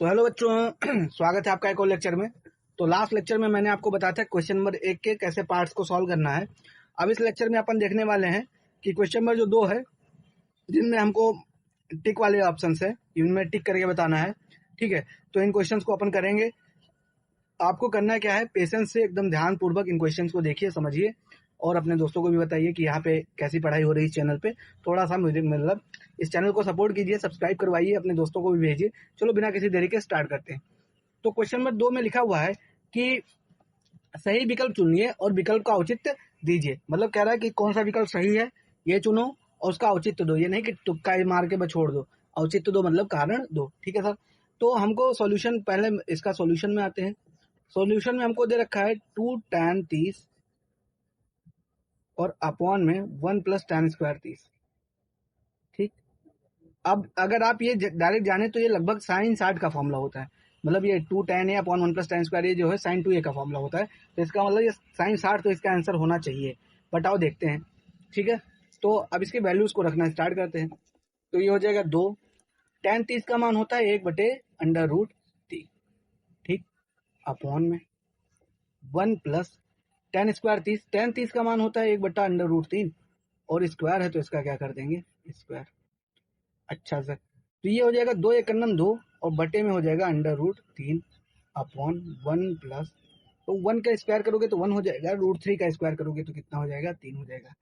तो हेलो बच्चों स्वागत है आपका एक और लेक्चर में। तो लास्ट लेक्चर में मैंने आपको बताया था क्वेश्चन नंबर 1 के कैसे पार्ट्स को सॉल्व करना है। अब इस लेक्चर में अपन देखने वाले हैं कि क्वेश्चन नंबर जो 2 है जिनमें हमको टिक वाले ऑप्शन है, इनमें टिक करके बताना है। ठीक है, तो इन क्वेश्चंस को अपन करेंगे। आपको करना क्या है, पेशेंस से एकदम ध्यान पूर्वक इन क्वेश्चंस को देखिए, समझिए और अपने दोस्तों को भी बताइए कि यहाँ पे कैसी पढ़ाई हो रही है इस चैनल पे। थोड़ा सा मुझे मतलब इस चैनल को सपोर्ट कीजिए, सब्सक्राइब करवाइए, अपने दोस्तों को भी भेजिए। चलो बिना किसी देरी के स्टार्ट करते हैं। तो क्वेश्चन नंबर 2 में लिखा हुआ है कि सही विकल्प चुनिए और विकल्प का औचित्य दीजिए। मतलब कह रहा है कि कौन सा विकल्प सही है ये चुनो और उसका औचित्य दो। ये नहीं कि तुक्का मार के बस छोड़ दो, औचित्य दो मतलब कारण दो। ठीक है सर, तो हमको सॉल्यूशन, पहले इसका सॉल्यूशन में आते हैं। सॉल्यूशन में हमको दे रखा है 2 tan 30 और अपॉन में 1 + tan स्क्वायर 30। ठीक, अब अगर आप ये डायरेक्ट जाने तो ये लगभग साइन 60 का फॉर्मूला होता है। मतलब ये 2 tan a upon 1 + tan square ये जो है sin 2a का फॉर्मूला होता है। तो इसका मतलब ये साइन 60, तो इसका आंसर होना चाहिए। बट आओ देखते हैं। ठीक है, तो अब इसके वैल्यूज को रखना स्टार्ट करते हैं। तो ये हो जाएगा 2 tan 30 का मान होता है 1/√3। ठीक, अपॉन में 1 + tan स्क्वायर 30। tan 30 का मान होता है 1/√3 और स्क्वायर है तो इसका क्या कर देंगे, स्क्वायर। अच्छा सर, तो ये हो जाएगा 2 × 2 और बटे में हो जाएगा √3 अपॉन 1 + तो 1 का स्क्वायर करोगे तो 1 हो जाएगा, √3 का स्क्वायर करोगे तो कितना हो जाएगा, 3 हो जाएगा।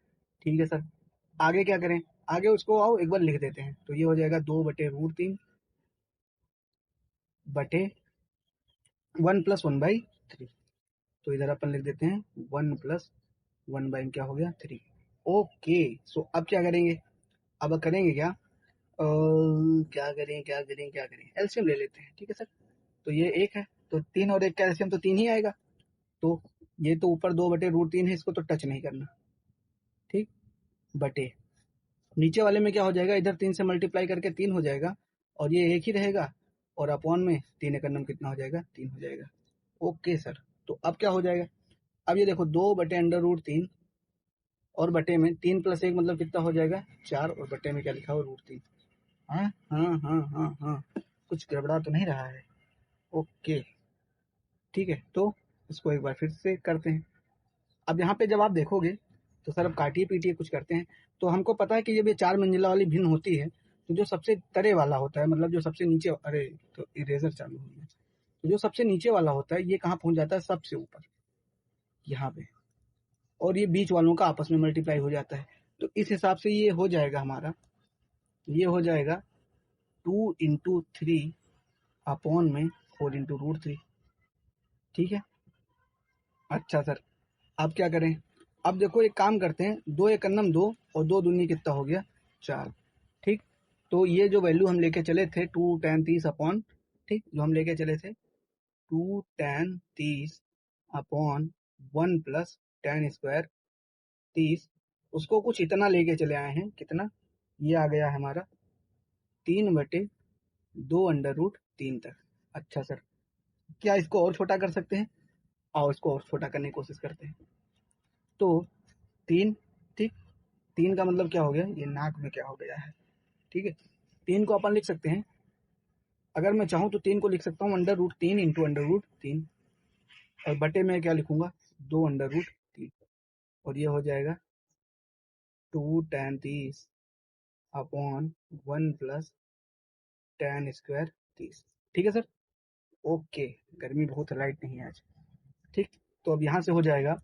ठीक है सर, आगे क्या करें, आगे उसको आओ एक बार लिख देते हैं। तो ये हो जाएगा 2/√3 बटे 1 + 1/3। तो इधर अपन लिख देते हैं 1 + 1 क्या हो गया 3। ओके, सो अब क्या करेंगे, अब करेंगे क्या, क्या करें एलसीएम ले लेते हैं। ठीक है सर, तो ये 1 है तो 3 और 1 का एलसीएम तो 3 ही आएगा। तो ये तो ऊपर 2/√3 है, इसको तो टच नहीं करना। ठीक, बटे नीचे वाले में क्या हो जाएगा, इधर 3 से मल्टीप्लाई करके 3 हो जाएगा और ये 1 ही रहेगा और अपॉन में 3 × 9 कितना हो जाएगा, 3 हो जाएगा। ओके सर, तो अब क्या हो जाएगा, अब ये देखो 2/√3 और बटे में 3 + 1 मतलब कितना हो जाएगा 4 और बटे में क्या लिखा हो √3। हाँ हाँ हाँ हाँ हाँ, कुछ गड़बड़ा तो नहीं रहा है। ओके ठीक है, तो इसको एक बार फिर से करते हैं। अब यहाँ पे जब आप देखोगे तो सर अब काटिए पीटिए कुछ करते हैं। तो हमको पता है कि जब ये 4 मंजिला वाली भिन्न होती है तो जो सबसे तरे वाला होता है, मतलब जो सबसे नीचे, अरे तो इरेजर चालू हो गया, तो जो सबसे नीचे वाला होता है ये कहाँ पहुंच जाता है, सबसे ऊपर यहाँ पे, और ये बीच वालों का आपस में मल्टीप्लाई हो जाता है। तो इस हिसाब से ये हो जाएगा हमारा, ये हो जाएगा 2 × 3 अपॉन में 4 × √3। ठीक है, अच्छा सर, अब क्या करें, अब देखो एक काम करते हैं, 2 × 2 और 2 दूनी कितना हो गया 4। ठीक, तो ये जो वैल्यू हम लेके चले थे 2 tan 30 अपॉन, ठीक, जो हम लेके चले थे 2 tan 30 अपॉन 1 + tan स्क्वायर 30, उसको कुछ इतना लेके चले आए हैं, कितना, ये आ गया है हमारा 3/2√3 तक। अच्छा सर, क्या इसको और छोटा कर सकते हैं, आओ इसको और छोटा करने की कोशिश करते हैं। तो 3, ठीक, 3 का मतलब क्या हो गया, ये नाक में क्या हो गया है। ठीक है, 3 को अपन लिख सकते हैं, अगर मैं चाहूँ तो 3 को लिख सकता हूँ √3 × √3 और बटे में क्या लिखूंगा 2/√3 और ये हो जाएगा 2 tan 30 अपॉन 1 + tan स्क्वायर 30। ठीक है सर, ओके, गर्मी बहुत है, लाइट नहीं है आज। ठीक, तो अब यहाँ से हो जाएगा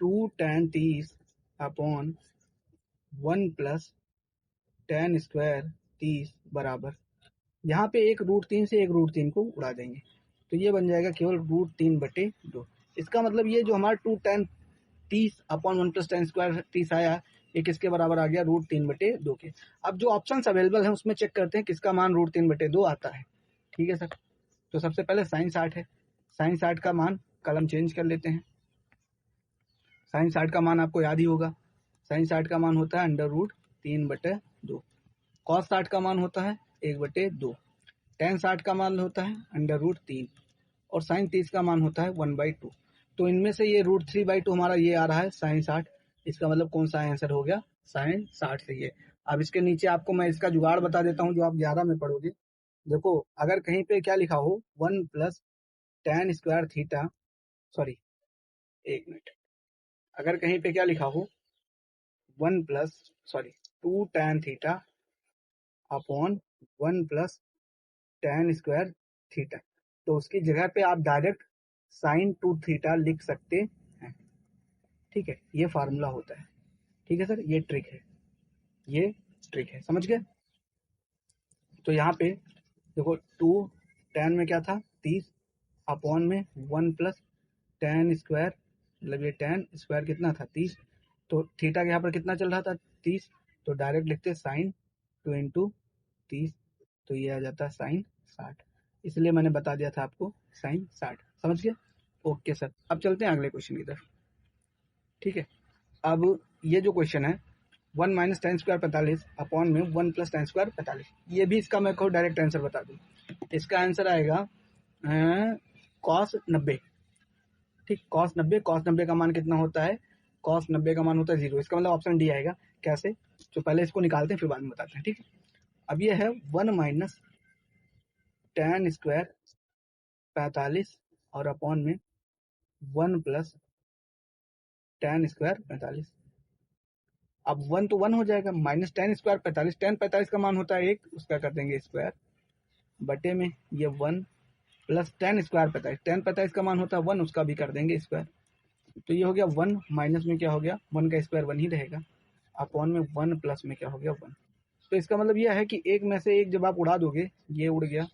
2 tan 30 अपॉन 1 + tan स्क्वायर 30 बराबर, यहाँ पे एक √3 से एक √3 को उड़ा देंगे तो ये बन जाएगा केवल √3/2। इसका मतलब ये जो हमारा 2 tan 30 अपॉन 1 + tan स्क्वायर 30 आया, ये किसके बराबर आ गया, √3/2 के। अब जो ऑप्शन अवेलेबल है उसमें चेक करते हैं किसका मान √3/2 आता है। ठीक है सर, तो सबसे पहले साइन 60 है, साइन 60 का मान कलम चेंज कर लेते हैं। साइन 60 का मान आपको याद ही होगा, साइन 60 का मान होता है √3/2, कॉस 60 का मान होता है 1/2, tan 60 का मान होता है √3 और साइन 30 का मान होता है 1/2। तो इनमें से ये √3/2 हमारा ये आ रहा है साइन 60। इसका मतलब कौन सा आंसर हो गया, साइन 60 सही है। अब इसके नीचे आपको मैं इसका जुगाड़ बता देता हूँ जो आप 11 में पढ़ोगे। देखो अगर कहीं पे क्या लिखा हो 1 + tan² थीटा, सॉरी 1 मिनट, अगर कहीं पे क्या लिखा हो 2 tan theta upon 1 + tan² theta, तो उसकी जगह पे आप डायरेक्ट sin 2 थीटा लिख सकते हैं। ठीक है, ये फार्मूला होता है। ठीक है सर, ये ट्रिक है, ये ट्रिक है, समझ गए। तो यहाँ पे देखो 2 tan में क्या था 30 अपॉन में 1 + tan², मतलब ये tan² कितना था 30, तो थीटा के यहाँ पर कितना चल रहा था 30, तो डायरेक्ट लिखते sin 2 × 30, तो ये आ जाता sin 60, इसलिए मैंने बता दिया था आपको sin 60, समझ गए। ओके सर, अब चलते हैं अगले क्वेश्चन की तरफ। ठीक है, अब ये जो क्वेश्चन है 1 - tan² 45 अपॉन में 1 + tan² 45, ये भी इसका मैं कहूँ डायरेक्ट आंसर बता दूँ, इसका आंसर आएगा cos 90। ठीक, cos 90 का मान कितना होता है, cos 90 का मान होता है 0, इसका मतलब ऑप्शन डी आएगा। कैसे, तो पहले इसको निकालते हैं फिर बाद में बताते हैं। ठीक है, अब ये है 1 - tan² 45 और अपॉन में 1 + tan² 45। अब 1 तो 1 हो जाएगा, माइनस tan² 45, tan 45 का मान होता है 1, उसका कर देंगे स्क्वायर, बटे में ये 1 + tan² 45, tan 45 का मान होता है 1, उसका भी कर देंगे स्क्वायर, तो ये हो गया 1, माइनस में क्या हो गया 1 का स्क्वायर 1 ही रहेगा, अपॉन में 1 प्लस में क्या हो गया 1। तो इसका मतलब यह है कि एक में से एक जब आप उड़ा दोगे, ये उड़ गया,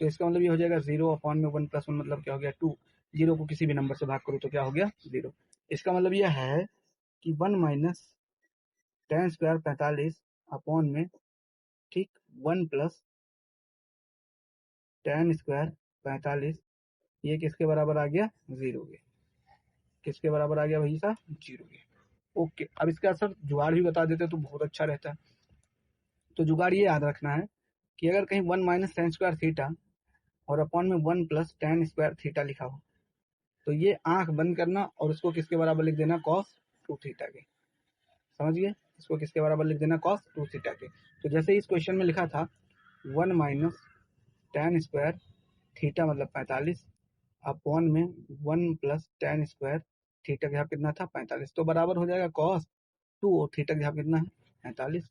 तो इसका मतलब ये हो जाएगा 0 अपॉन में 1 + 1, मतलब क्या हो गया 2, 0 को किसी भी नंबर से भाग करो तो क्या हो गया 0। इसका मतलब यह है कि 1 - tan² 45 अपॉन में, ठीक, 1 + tan² 45, ये किसके बराबर आ गया 0 के, किसके बराबर आ गया वही सा 0 के। ओके, अब इसका सर जुगाड़ भी बता देते तो बहुत अच्छा रहता है। तो जुगाड़ ये याद रखना है कि अगर कहीं 1 - tan² थीटा और अपॉन में 1 + tan² थीटा लिखा हो, तो ये आंख बंद करना और उसको किसके बराबर लिख देना cos 2 थीटा के, समझिए, इसको किसके बराबर लिख देना cos 2 थीटा के। तो जैसे इस क्वेश्चन में लिखा था 1 - tan² थीटा मतलब 45 अपॉन में 1 + tan² थीटा का यहाँ कितना था 45, तो बराबर हो जाएगा cos 2 और थीटा का यहाँ कितना है 45,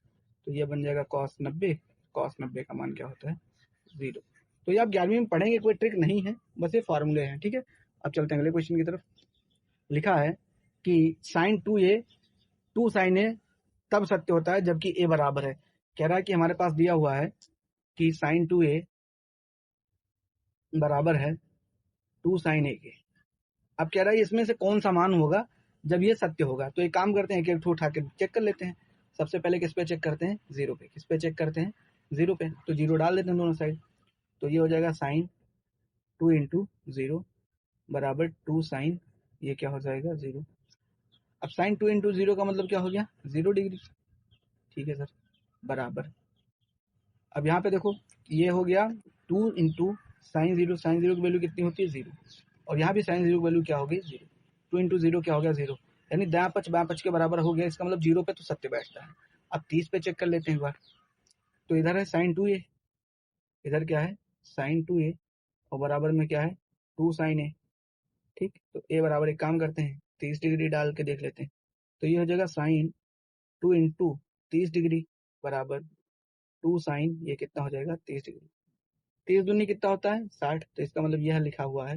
तो ये बन जाएगा cos 90 का मान क्या होता है 0। तो ये आप 11वीं में पढ़ेंगे, कोई ट्रिक नहीं है, बस ये फार्मूले हैं। ठीक है, अब चलते हैं अगले क्वेश्चन की तरफ। लिखा है कि sin 2a 2 sin a तब सत्य होता है जबकि a बराबर है। कह रहा है कि हमारे पास दिया हुआ है कि sin 2a बराबर है 2 sin a के। अब कह रहा है इसमें से कौन सा मान होगा जब ये सत्य होगा, तो एक काम करते हैं कि एक उठा के चेक कर लेते हैं। सबसे पहले किस पे चेक करते हैं 0 पे, किस पे चेक करते हैं 0 पे, तो 0 डाल देते हैं दोनों साइड, तो ये हो जाएगा sin 2 × 0 बराबर 2 sin, ये क्या हो जाएगा 0। अब sin 2 × 0 का मतलब क्या हो गया 0 डिग्री। ठीक है सर, बराबर, अब यहाँ पे देखो ये हो गया 2 × sin 0 की वैल्यू कितनी होती है 0, और यहाँ भी sin 0 की वैल्यू क्या हो गई 0, 2 × 0 क्या हो गया 0, यानी दायां पक्ष बायां पक्ष के बराबर हो गया, इसका मतलब 0 पे तो सत्य बैठता है। अब 30 पे चेक कर लेते हैं एक बार, तो इधर है sin 2a, इधर क्या है sin 2a, और बराबर में क्या है 2 sin a। ठीक, तो a बराबर, एक काम करते हैं 30 डिग्री डाल के देख लेते हैं, तो ये हो जाएगा sin 2 × 30 डिग्री बराबर 2 sin, ये कितना हो जाएगा 30 डिग्री, 30 दूनी कितना होता है 60, तो इसका मतलब यह लिखा हुआ है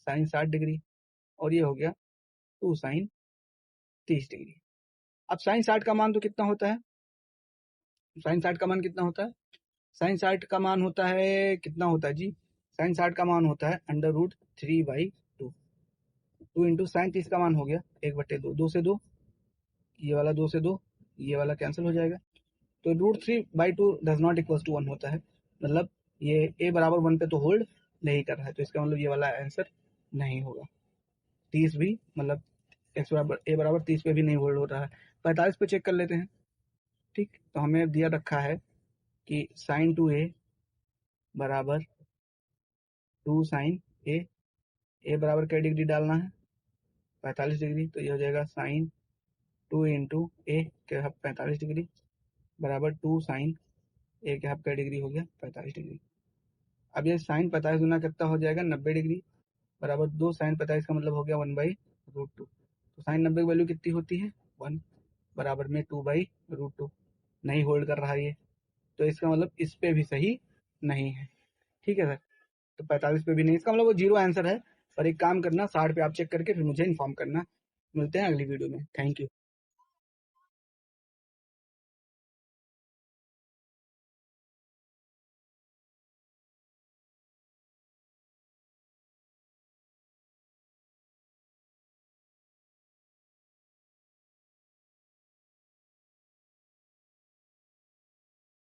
sin 60 डिग्री, और ये हो गया 2 sin 30 डिग्री। अब sin 60 का मान तो कितना होता है, sin 60 का मान कितना होता है, sin 60 का मान होता है कितना होता है जी, sin 60 का मान होता है √3/2, 2 × sin 30 का मान हो गया 1/2, 2 से 2, ये वाला 2 से 2, ये वाला कैंसिल हो जाएगा, तो √3/2 डज नॉट इक्वल टू 1 होता है, मतलब ये a बराबर 1 पे तो होल्ड नहीं कर रहा है, तो इसका मतलब ये वाला आंसर नहीं होगा। 30 भी, मतलब x बराबर a बराबर 30 पे भी नहीं होल्ड हो रहा है। 45 पे चेक कर लेते हैं। ठीक, तो हमें दिया रखा है कि sin 2a बराबर 2 sin a बराबर क्या डिग्री डालना है 45 डिग्री, तो ये हो जाएगा sin 2 × a के हाफ 45 डिग्री बराबर 2 sin a के हाफ क्या डिग्री हो गया 45 डिग्री। अब ये साइन 45 गुना कितना हो जाएगा 90 डिग्री बराबर 2 साइन 45 का मतलब हो गया 1/√2। तो साइन 90 की वैल्यू कितनी होती है 1 बराबर में 2/√2। नहीं होल्ड कर रहा है ये, तो इसका मतलब इस पे भी सही नहीं है। ठीक है सर, तो 45 पे भी नहीं, इसका मतलब वो जीरो आंसर है। पर एक काम करना 60 पे आप चेक करके फिर मुझे इन्फॉर्म करना। मिलते हैं अगली वीडियो में। Thank you.